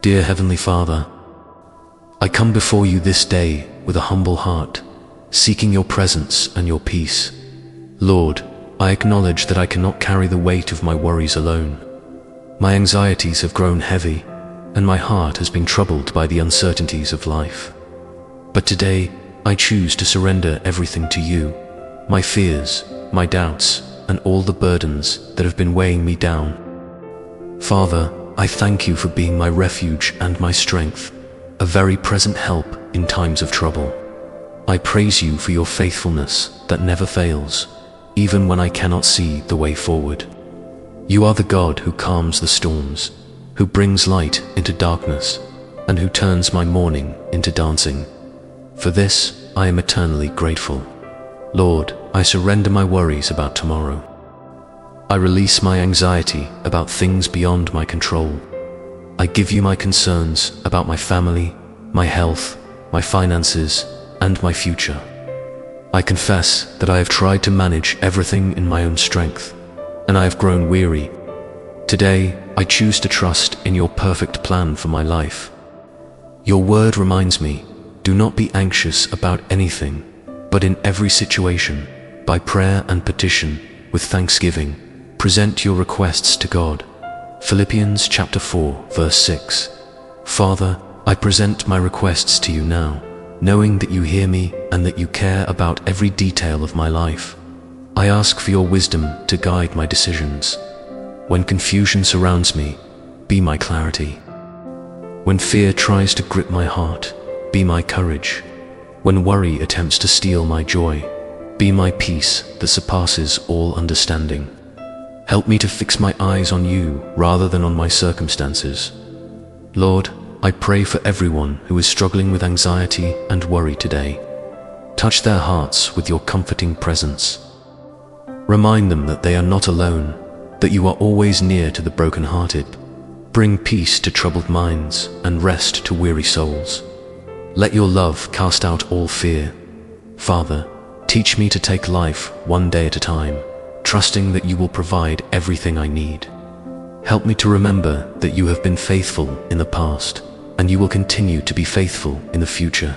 Dear Heavenly Father, I come before you this day with a humble heart, seeking your presence and your peace. Lord, I acknowledge that I cannot carry the weight of my worries alone. My anxieties have grown heavy, and my heart has been troubled by the uncertainties of life. But today, I choose to surrender everything to you, my fears, my doubts, and all the burdens that have been weighing me down. Father, I thank you for being my refuge and my strength, a very present help in times of trouble. I praise you for your faithfulness that never fails, even when I cannot see the way forward. You are the God who calms the storms, who brings light into darkness, and who turns my mourning into dancing. For this, I am eternally grateful. Lord, I surrender my worries about tomorrow. I release my anxiety about things beyond my control. I give you my concerns about my family, my health, my finances, and my future. I confess that I have tried to manage everything in my own strength, and I have grown weary. Today, I choose to trust in your perfect plan for my life. Your word reminds me, do not be anxious about anything, but in every situation, by prayer and petition, with thanksgiving, present your requests to God. Philippians chapter 4, verse 6. Father, I present my requests to you now, knowing that you hear me and that you care about every detail of my life. I ask for your wisdom to guide my decisions. When confusion surrounds me, be my clarity. When fear tries to grip my heart, be my courage. When worry attempts to steal my joy, be my peace that surpasses all understanding. Help me to fix my eyes on you rather than on my circumstances. Lord, I pray for everyone who is struggling with anxiety and worry today. Touch their hearts with your comforting presence. Remind them that they are not alone, that you are always near to the brokenhearted. Bring peace to troubled minds and rest to weary souls. Let your love cast out all fear. Father, teach me to take life one day at a time, trusting that you will provide everything I need. Help me to remember that you have been faithful in the past, and you will continue to be faithful in the future.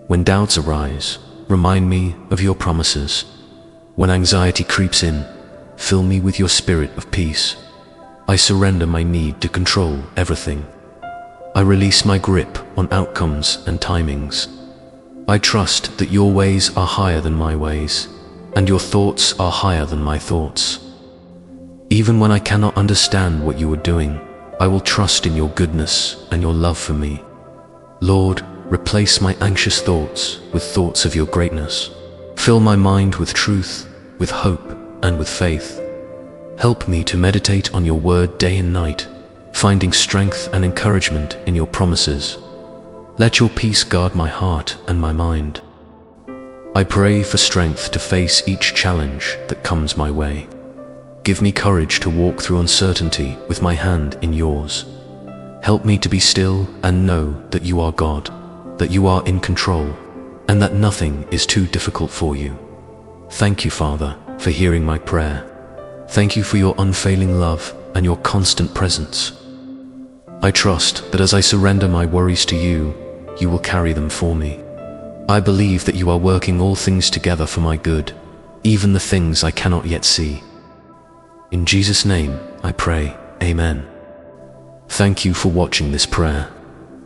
When doubts arise, remind me of your promises. When anxiety creeps in, fill me with your spirit of peace. I surrender my need to control everything. I release my grip on outcomes and timings. I trust that your ways are higher than my ways, and your thoughts are higher than my thoughts. Even when I cannot understand what you are doing, I will trust in your goodness and your love for me. Lord, replace my anxious thoughts with thoughts of your greatness. Fill my mind with truth, with hope, and with faith. Help me to meditate on your word day and night, finding strength and encouragement in your promises. Let your peace guard my heart and my mind. I pray for strength to face each challenge that comes my way. Give me courage to walk through uncertainty with my hand in yours. Help me to be still and know that you are God, that you are in control, and that nothing is too difficult for you. Thank you, Father, for hearing my prayer. Thank you for your unfailing love and your constant presence. I trust that as I surrender my worries to you, you will carry them for me. I believe that you are working all things together for my good, even the things I cannot yet see. In Jesus' name, I pray, Amen. Thank you for watching this prayer.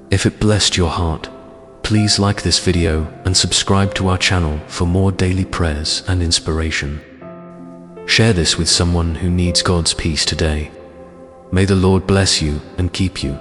If it blessed your heart, please like this video and subscribe to our channel for more daily prayers and inspiration. Share this with someone who needs God's peace today. May the Lord bless you and keep you.